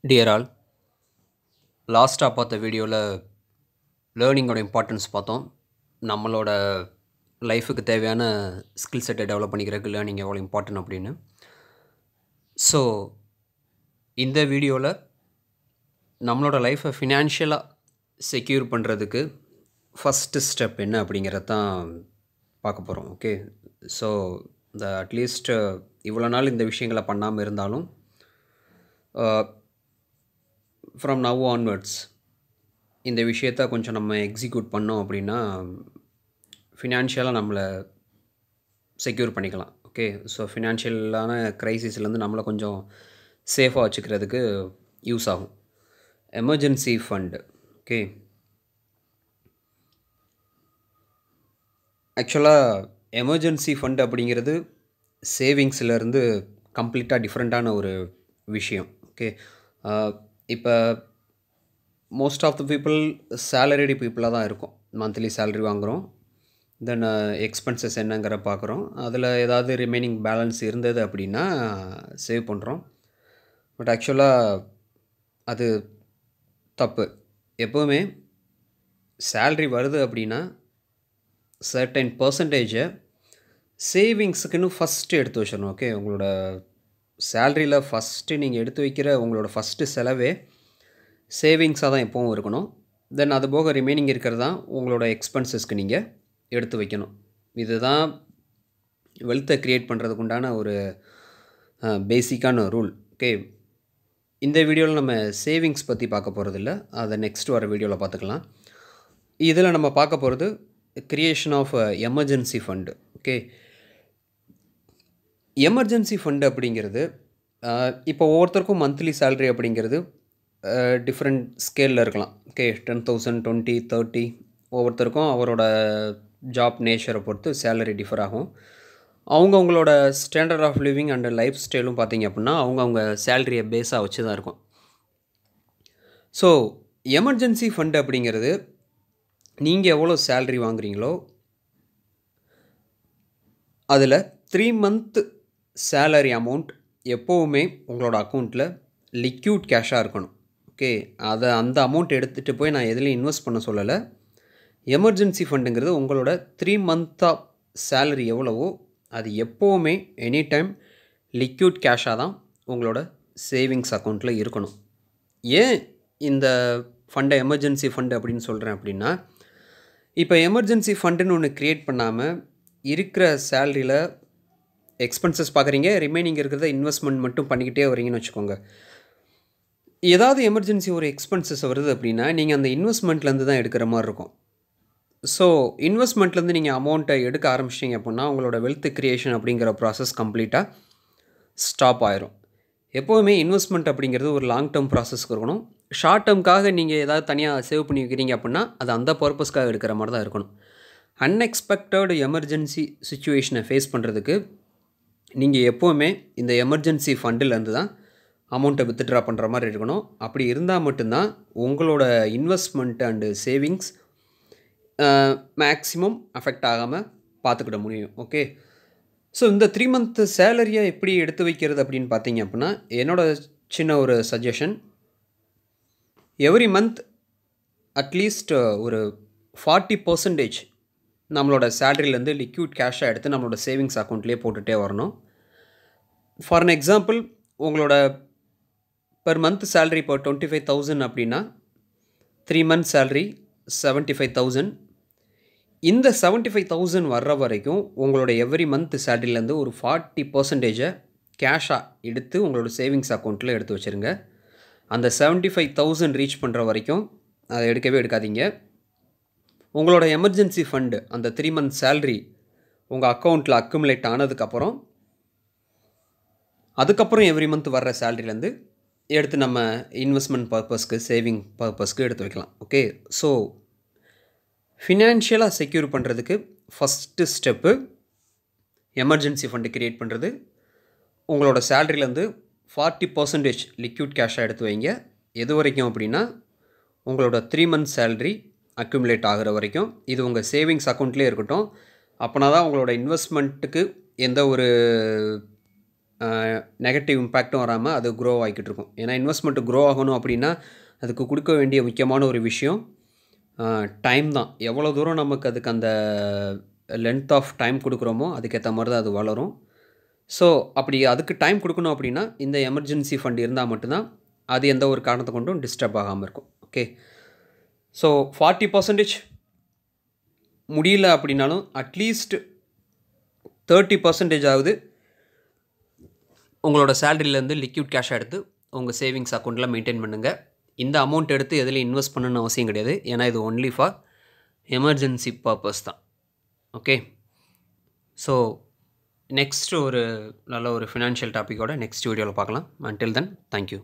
Dear all, லாஸ்ட்டாக பார்த்த வீடியோவில் லேர்னிங்கோட இம்பார்ட்டன்ஸ் பார்த்தோம். நம்மளோட லைஃபுக்கு தேவையான ஸ்கில் செட்டை டெவலப் பண்ணிக்கிறதுக்கு லேர்னிங் எவ்வளோ இம்பார்ட்டன்ட் அப்படின்னு. ஸோ இந்த வீடியோவில் நம்மளோட லைஃப்பை ஃபினான்ஷியலாக செக்யூர் பண்ணுறதுக்கு ஃபஸ்ட்டு ஸ்டெப் என்ன அப்படிங்கிறத தான் பார்க்க போகிறோம். ஓகே, ஸோ அட்லீஸ்ட் இவ்வளோ நாள் இந்த விஷயங்களை பண்ணாமல் இருந்தாலும் ஃப்ரம் நவ் ஆன்வர்ட்ஸ் இந்த விஷயத்தை கொஞ்சம் நம்ம எக்ஸிக்யூட் பண்ணோம் அப்படின்னா ஃபினான்ஷியலாக நம்மளை செக்யூர் பண்ணிக்கலாம். ஓகே, ஸோ ஃபினான்ஷியலான க்ரைசிஸ்லேருந்து நம்மளை கொஞ்சம் சேஃபாக வச்சுக்கிறதுக்கு யூஸ் ஆகும். Emergency fund. ஓகே, ஆக்சுவலாக எமர்ஜென்சி ஃபண்ட் அப்படிங்கிறது சேவிங்ஸ்லேருந்து கம்ப்ளீட்டாக டிஃப்ரெண்ட்டான ஒரு விஷயம். ஓகே, இப்போ most of the people salaried பீப்புளாக தான் இருக்கும். மந்த்லி சேலரி வாங்குகிறோம், தென் எக்ஸ்பென்சஸ் என்னங்கிற பார்க்குறோம், அதில் ஏதாவது ரிமைனிங் பேலன்ஸ் இருந்தது அப்படின்னா சேவ் பண்ணுறோம். பட் ஆக்சுவலாக அது தப்பு. எப்போவுமே சேல்ரி வருது அப்படின்னா சர்டைன் பர்சன்டேஜை சேவிங்ஸுக்குன்னு ஃபஸ்ட்டு எடுத்து வச்சிடணும். ஓகே, உங்களோட சேல்ரியில் ஃபஸ்ட்டு நீங்கள் எடுத்து வைக்கிற உங்களோட ஃபஸ்ட்டு செலவே சேவிங்ஸாக தான் எப்போவும் இருக்கணும். தென் அது போக ரிமைனிங் இருக்கிறது தான் உங்களோட எக்ஸ்பென்சஸ்க்கு நீங்கள் எடுத்து வைக்கணும். இதுதான் வெல்த்தை க்ரியேட் பண்ணுறதுக்கு உண்டான ஒரு பேசிக்கான ரூல். ஓகே, இந்த வீடியோவில் நம்ம சேவிங்ஸ் பற்றி பார்க்க போகிறதில்ல, அதை நெக்ஸ்ட் வர வீடியோவில் பார்த்துக்கலாம். இதில் நம்ம பார்க்க போகிறது creation of emergency fund. Okay, emergency fund அப்படிங்கிறது இப்போ ஒவ்வொருத்தருக்கும் மந்த்லி சேல்ரி அப்படிங்கிறது டிஃப்ரெண்ட் ஸ்கேலில் இருக்கலாம். ஓகே, 10,000, 20, 30 ஒவ்வொருத்தருக்கும் அவரோட ஜாப் நேச்சரை பொறுத்து சேலரி டிஃபர் ஆகும். அவங்கவுங்களோட standard of living and life ஸ்டைலும் பார்த்திங்க அப்படின்னா அவங்கவுங்க சேலரியை பேஸாக வச்சு தான் இருக்கும். ஸோ எமர்ஜென்சி ஃபண்டு அப்படிங்கிறது நீங்கள் எவ்வளோ சேல்ரி வாங்குறீங்களோ அதில் 3 மந்த் சேலரி அமௌண்ட் எப்போவுமே உங்களோட அக்கௌண்ட்டில் லிக்யூட் கேஷாக இருக்கணும். ஓகே, அந்த அமௌண்ட் எடுத்துகிட்டு போய் நான் எதுலேயும் இன்வெஸ்ட் பண்ண சொல்லலை. எமர்ஜென்சி ஃபண்டுங்கிறது உங்களோட 3 மந்த்தாக சேலரி எவ்வளவோ அது எப்போவுமே எனி டைம் லிக்யூட் கேஷாக தான் உங்களோட சேவிங்ஸ் அக்கௌண்ட்டில் இருக்கணும். ஏன் இந்த ஃபண்டை எமர்ஜென்சி ஃபண்டு அப்படின்னு சொல்கிறேன் அப்படின்னா, இப்போ எமர்ஜென்சி ஃபண்டுன்னு ஒன்று க்ரியேட் பண்ணாமல் இருக்கிற சேலரியில் எக்ஸ்பென்சஸ் பார்க்குறீங்க, ரிமைனிங் இருக்கிறத இன்வெஸ்ட்மெண்ட் மட்டும் பண்ணிக்கிட்டே வரீங்கன்னு வச்சுக்கோங்க. ஏதாவது எமர்ஜென்சி ஒரு எக்ஸ்பென்சஸ் வருது அப்படின்னா நீங்கள் அந்த இன்வெஸ்ட்மெண்ட்லேருந்து தான் எடுக்கிற மாதிரி இருக்கும். ஸோ இன்வெஸ்ட்மெண்ட்லேருந்து நீங்கள் அமௌண்ட்டை எடுக்க ஆரம்பிச்சிட்டிங்க அப்படின்னா உங்களோட வெல்த் க்ரியேஷன் அப்படிங்கிற ப்ராசஸ் கம்ப்ளீட்டாக ஸ்டாப் ஆயிரும். எப்போவுமே இன்வெஸ்ட்மெண்ட் அப்படிங்கிறது ஒரு லாங் டேர்ம் ப்ராசஸ்க்கு இருக்கணும். ஷார்ட் டேர்முக்காக நீங்கள் ஏதாவது தனியாக சேவ் பண்ணி வைக்கிறீங்க அப்படின்னா அது அந்த பர்பஸ்க்காக எடுக்கிற மாதிரி தான் இருக்கணும். அன்எக்ஸ்பெக்டட் எமர்ஜென்சி சுச்சுவேஷனை ஃபேஸ் பண்ணுறதுக்கு நீங்கள் எப்போவுமே இந்த எமர்ஜென்சி ஃபண்டிலேருந்து தான் அமௌண்ட்டை வித்ட்ரா பண்ணுற மாதிரி இருக்கணும். அப்படி இருந்தால் மட்டும்தான் உங்களோட investment and savings maximum affect ஆகாமல் பார்த்துக்கிட முடியும். ஓகே, ஸோ இந்த 3 மந்த் சேலரியை எப்படி எடுத்து வைக்கிறது அப்படின்னு பார்த்தீங்க அப்படின்னா என்னோடய சின்ன ஒரு சஜஷன், எவ்ரி மந்த் அட்லீஸ்ட் ஒரு 40% நம்மளோட சேலரியிலேருந்து லிக்யூட் கேஷாக எடுத்து நம்மளோட சேவிங்ஸ் அக்கௌண்ட்லேயே போட்டுகிட்டே வரணும். ஃபார் அன் எக்ஸாம்பிள், உங்களோட பெர் மந்த் சேலரி இப்போ 25,000 அப்படின்னா 3 மந்த் சேலரி 75,000. இந்த 75,000 வர்ற வரைக்கும் உங்களோட எவ்ரி மந்த் சேலரியிலேருந்து ஒரு 40% கேஷாக எடுத்து உங்களோட சேவிங்ஸ் அக்கௌண்ட்டில் எடுத்து வச்சுருங்க. அந்த 75,000 ரீச் பண்ணுற வரைக்கும் அதை எடுக்கவே எடுக்காதீங்க. உங்களோட எமர்ஜென்சி ஃபண்டு அந்த 3 மந்த் சேலரி உங்கள் அக்கௌண்ட்டில் அக்குமுலேட் ஆனதுக்கப்புறம் அதுக்கப்புறம் எவ்ரி மந்த் வர்ற சேலரியிலேருந்து எடுத்து நம்ம இன்வெஸ்ட்மெண்ட் பர்பஸ்க்கு சேவிங் பர்பஸ்க்கு எடுத்து வைக்கலாம். ஓகே, ஸோ ஃபினான்ஷியலாக செக்யூர் பண்ணுறதுக்கு first step emergency fund create பண்ணுறது. உங்களோட சேலரியிலேருந்து 40% லிக்யூட் கேஷாக எடுத்து வைங்க. எது வரைக்கும் அப்படின்னா உங்களோட 3 மந்த் சேலரி அக்யூமுலேட் ஆகிற வரைக்கும். இது உங்கள் சேவிங்ஸ் அக்கௌண்ட்லேயே இருக்கட்டும். அப்போனா தான் உங்களோட இன்வெஸ்ட்மெண்ட்டுக்கு எந்த ஒரு நெகட்டிவ் இம்பேக்ட்டும் வராமல் அது க்ரோ ஆகிக்கிட்டு இருக்கும். ஏன்னா இன்வெஸ்ட்மெண்ட் க்ரோ ஆகணும் அப்படின்னா அதுக்கு கொடுக்க வேண்டிய முக்கியமான ஒரு விஷயம் டைம் தான். எவ்வளோ தூரம் நமக்கு அதுக்கு அந்த லென்த் ஆஃப் டைம் கொடுக்குறோமோ அதுக்கேற்ற மாதிரி தான் அது வளரும். ஸோ அப்படி அதுக்கு டைம் கொடுக்கணும் அப்படின்னா இந்த எமர்ஜென்சி ஃபண்ட் இருந்தால் மட்டும்தான் அது எந்த ஒரு காரணத்தை கொண்டும் டிஸ்டர்ப் ஆகாமல் இருக்கும். ஓகே, ஸோ 40% முடியல அப்படின்னாலும் அட்லீஸ்ட் 30% ஆகுது உங்களோட சேலரியிலேருந்து லிக்விட் கேஷாக எடுத்து உங்கள் சேவிங்ஸ் அக்கௌண்ட்டில் மெயின்டைன் பண்ணுங்கள். இந்த அமௌண்ட் எடுத்து எதுலையும் இன்வெஸ்ட் பண்ணணும்னு அவசியம் கிடையாது. ஏன்னா இது ஒன்லி ஃபார் எமர்ஜென்சி பர்பஸ் தான். ஓகே, ஸோ நெக்ஸ்ட்டு ஒரு நல்ல ஒரு ஃபினான்ஷியல் டாப்பிக்கோட நெக்ஸ்ட் வீடியோவில் பார்க்கலாம். Until then thank you.